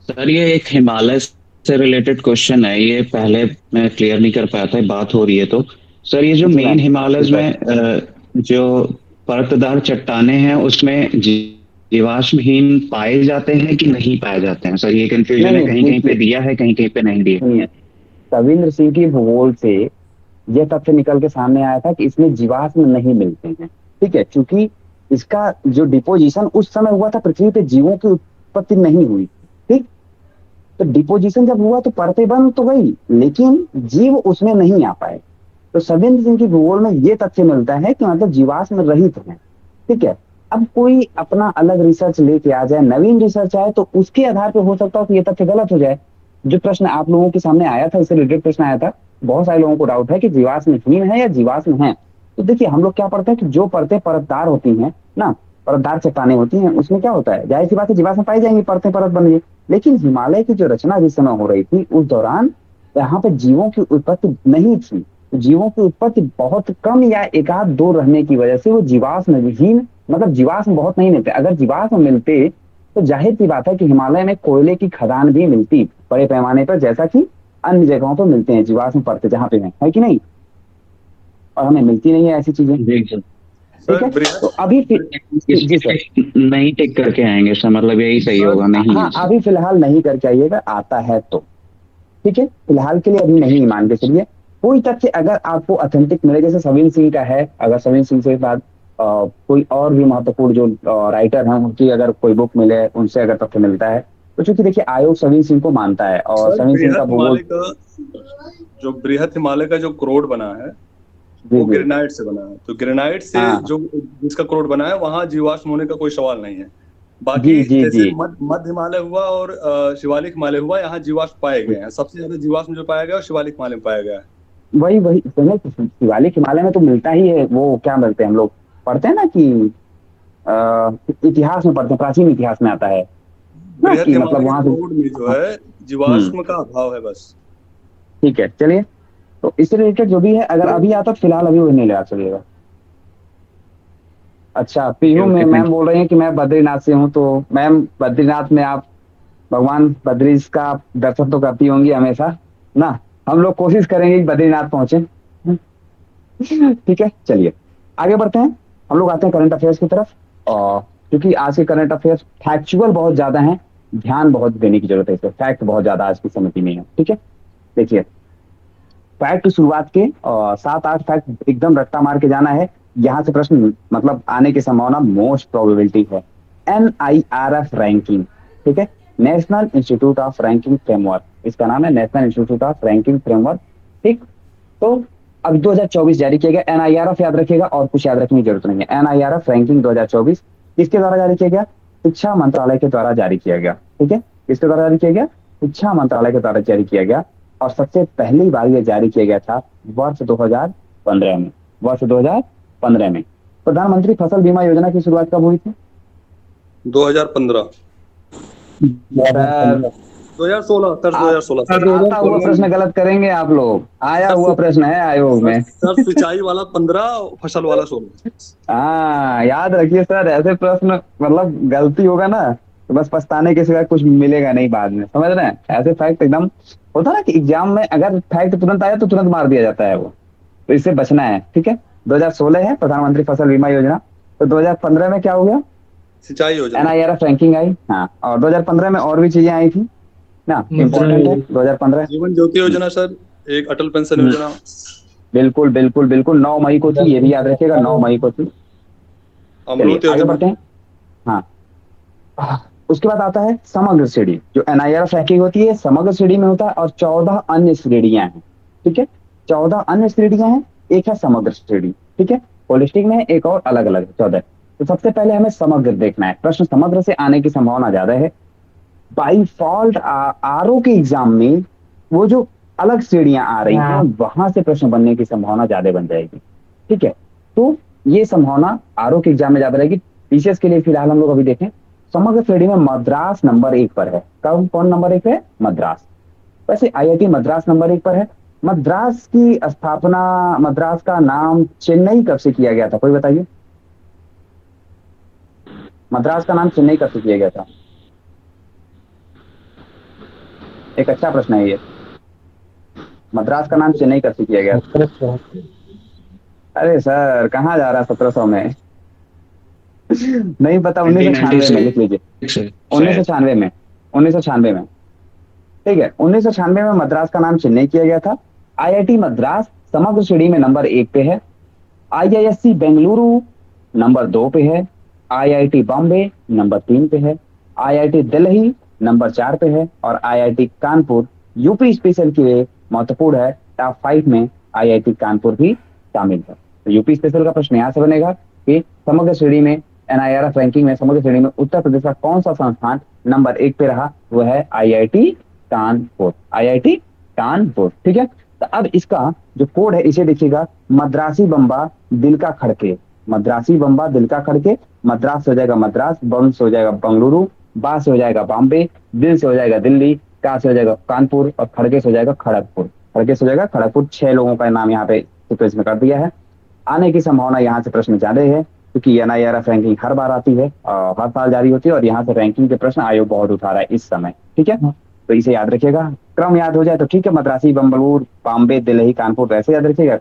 सर ये एक हिमालय से रिलेटेड क्वेश्चन है, ये पहले मैं क्लियर नहीं कर पाया था, बात हो रही है तो। सर ये जो जी मेन मैम, हिमालयस में जो परतदार चट्टाने हैं उसमें जीवाश्महीन पाए जाते हैं कि नहीं पाए जाते हैं? सर ये कंफ्यूजन है, नहीं, कहीं कहीं पे देखिए, दिया है, कहीं कहीं पे नहीं दिया। कविंद्र सिंह की भूगोल से यह तथ्य निकल के सामने आया था कि इसमें जीवाश्म नहीं मिलते हैं, ठीक है, क्योंकि इसका जो डिपोजिशन उस समय हुआ था, पृथ्वी पे जीवों की उत्पत्ति नहीं हुई, ठीक, तो डिपोजिशन जब हुआ तो परतें बन तो गई, लेकिन जीव उसमें नहीं आ पाए। तो सविंद्र सिंह की भूगोल में ये तथ्य मिलता है कि मतलब जीवाश्म रहित है, ठीक है। अब कोई अपना अलग रिसर्च लेके आ जाए, नवीन रिसर्च आए, तो उसके आधार पर हो सकता है कि ये तथ्य गलत हो जाए। जो प्रश्न आप लोगों के सामने आया था, इससे रिलेटेड प्रश्न आया था, बहुत सारे लोगों को डाउट है कि जीवाश्महीन है या जीवाश्म है। तो देखिए, हम लोग क्या पढ़ते हैं कि जो परतें परतदार होती हैं ना, परतदार चट्टानें होती हैं, उसमें क्या होता है, जाहिर सी बात है जीवाश्म पाई जाएंगी, परतें परत बन गई। लेकिन हिमालय की जो रचना जिस समय हो रही थी, उस दौरान यहाँ पे जीवों की उत्पत्ति नहीं थी, तो जीवों की उत्पत्ति बहुत कम या एक आध दो रहने की वजह से वो जीवाश्महीन, मतलब जीवाश्म बहुत नहीं मिलते। अगर जीवाश्म मिलते तो जाहिर सी बात है कि हिमालय में कोयले की खदान भी मिलती बड़े पैमाने पर, जैसा कि अन्य जगहों पर मिलते हैं जीवाश्म परतें जहाँ पे है कि नहीं, और हमें मिलती नहीं है ऐसी चीजें, ठीक है। तो अभी जी सर, नहीं टिक करके आएंगे सर, मतलब यही सही होगा? नहीं हाँ, अभी फिलहाल नहीं करके आइएगा, आता है तो ठीक है, फिलहाल के लिए अभी नहीं मान के चलिए। कोई तथ्य अगर आपको ऑथेंटिक मिले, जैसे सविन सिंह का है, अगर सविन सिंह से बाद कोई और भी महत्वपूर्ण जो राइटर हैं उनकी अगर कोई बुक मिले, उनसे अगर तथ्य मिलता है, तो चूंकि देखिए आयोग सविन सिंह को मानता है, और सविन सिंह का भूगोल, जो बृहद हिमालय का जो क्रोड बना है वो ग्रेनाइट से बना है, तो ग्रेनाइट से जो जिसका क्रोड बना है वहाँ जीवाश्म होने का कोई सवाल नहीं है। बाकी जैसे मध्य हिमालय हुआ और शिवालिक हिमालय हुआ, यहाँ जीवाश्म पाए गए हैं, सबसे ज्यादा जीवाश्म जो पाया गया शिवालिक हिमालय में पाया गया है। वही शिवालिक हिमालय में तो मिलता ही है, वो क्या मिलते हैं, हम लोग पढ़ते हैं ना कि इतिहास में पढ़ते हैं, प्राचीन इतिहास में आता है ना कि मतलब वहां में जो है जीवाश्म का अभाव है बस, ठीक है। चलिए, तो इससे रिलेटेड जो भी है, अगर अभी आता तो फिलहाल अभी वो नहीं ले आ चलिएगा। अच्छा, पीयू में मैम बोल रही हैं कि मैं बद्रीनाथ से हूँ, तो मैम बद्रीनाथ में आप भगवान बद्रीश का दर्शन तो करती होंगी हमेशा ना, हम लोग कोशिश करेंगे कि बद्रीनाथ पहुंचे, ठीक है। चलिए आगे बढ़ते हैं, हम लोग आते हैं करंट अफेयर्स की तरफ, और क्योंकि आज के करंट अफेयर्स फैक्चुअल बहुत ज्यादा हैं, ध्यान बहुत देने की जरूरत है, इसमें फैक्ट बहुत ज्यादा आज की समिति में है, ठीक है। देखिए, फैक्ट की शुरुआत के 7-8 फैक्ट एकदम रट्टा मार के जाना है, यहाँ से प्रश्न मतलब आने की संभावना मोस्ट प्रोबेबिलिटी है। NIRF रैंकिंग, ठीक है, national institute of ranking framework, इसका नाम है national institute of ranking framework. ठीक, तो अब 2024 जारी किया गया। NIRF याद रखिएगा और कुछ याद रखने की जरूरत नहीं है। NIRF रैंकिंग 2024 किसके द्वारा जारी किया गया? शिक्षा मंत्रालय के द्वारा जारी किया गया। ठीक है, किसके द्वारा जारी किया गया? शिक्षा मंत्रालय के द्वारा जारी किया गया। और सबसे पहली बार ये जारी किया गया था वर्ष 2015 में। वर्ष 2015 में प्रधानमंत्री फसल बीमा योजना की शुरुआत कब हुई थी? 2015 2016 सर 2016 आता हुआ प्रश्न गलत करेंगे आप लोग, आया हुआ प्रश्न है आयोग में। सर सिंचाई वाला 15, फसल वाला 16। हाँ याद रखिए सर, ऐसे प्रश्न मतलब गलती होगा ना तो बस पछताने के सिवाय कुछ मिलेगा नहीं बाद में, समझ रहे हैं? ऐसे फैक्ट एकदम होता ना कि एग्जाम में अगर फैक्ट तुरंत आया तो तुरंत मार दिया जाता है वो, तो इससे बचना है। ठीक है, 2016 है प्रधानमंत्री फसल बीमा योजना। तो 2015 में क्या हो गया? सिंचाई योजना, NIRF रैंकिंग आई। हाँ, और 2015 में और भी चीजें आई थी ना, इम्पोर्टेंट है 2015। जीवन ज्योति योजना सर, एक अटल पेंशन योजना। बिल्कुल बिल्कुल बिल्कुल, 9 मई को थी, ये भी याद रखिएगा, 9 मई को थी। अमृत आगे योजना। बढ़ते हैं। हाँ, उसके बाद आता है समग्र श्रेणी। जो NIRF रैंकिंग होती है समग्र श्रेणी में होता है और 14 अन्य श्रेणियां हैं। ठीक है, 14 अन्य श्रेणियां हैं, एक है समग्र श्रेणी। ठीक है, होलिस्टिक में एक और अलग अलग 14। तो सबसे पहले हमें समग्र देखना है, प्रश्न समग्र से आने की संभावना ज्यादा है। बाई डिफॉल्ट RO के एग्जाम में वो जो अलग श्रेणियां आ रही हैं वहां से प्रश्न बनने की संभावना ज्यादा बन जाएगी। ठीक है, तो ये संभावना RO के एग्जाम में ज्यादा रहेगी। PCS के लिए फिलहाल हम लोग अभी देखें, समग्र श्रेणी में मद्रास नंबर 1 पर है। कौन नंबर 1 है? मद्रास। वैसे IIT मद्रास नंबर 1 पर है। मद्रास की स्थापना, मद्रास का नाम चेन्नई कब से किया गया था, कोई बताइए? मद्रास का नाम चेन्नई कब से किया गया था? एक अच्छा प्रश्न है ये, मद्रास का नाम चेन्नई कब से किया गया था? अरे सर कहाँ जा रहा है 1700 में? नहीं पता, 1996 में लिख लीजिए। 1996 में, 1996 में। ठीक है, 1996 में मद्रास का नाम चेन्नई किया गया था। IIT मद्रास समग्र श्रेणी में नंबर 1 पे है। IISc बेंगलुरु नंबर 2 पे है। IIT बॉम्बे नंबर 3 पे है। IIT दिल्ली नंबर 4 पे है। और IIT कानपुर यूपी स्पेशल के लिए महत्वपूर्ण है, टॉप 5 में IIT कानपुर भी शामिल है। तो यूपी स्पेशल का प्रश्न यहाँ से बनेगा कि समग्र श्रेणी में NIRF रैंकिंग में समग्र श्रेणी में उत्तर प्रदेश का कौन सा संस्थान नंबर 1 पे रहा? वो है IIT कानपुर। IIT कानपुर। ठीक है, तो अब इसका जो कोड है इसे देखिएगा, मद्रासी बम्बा दिल का खड़के। मद्रासी बम्बा दिल का खड़के, मद्रास से हो जाएगा मद्रास, बम से हो जाएगा बंगलुरु, बा से हो जाएगा बॉम्बे, दिल से हो जाएगा दिल्ली, का से हो जाएगा कानपुर और खड़के से हो जाएगा खड़गपुर। खड़के से हो जाएगा खड़गपुर। 6 लोगों का नाम यहाँ पे सीक्वेंस में कर दिया है। आने की संभावना यहाँ से प्रश्न ज्यादा है क्योंकि NIRF रैंकिंग हर बार आती है, हर साल जारी होती है और यहाँ से रैंकिंग के प्रश्न आयोग बहुत उठा रहा है इस समय। ठीक है, तो इसे याद रखिएगा। क्रम याद हो जाए तो ठीक है, मद्रासी, बंगलुरु, बॉम्बे, दिल्ली, कानपुर, वैसे याद रखिएगा।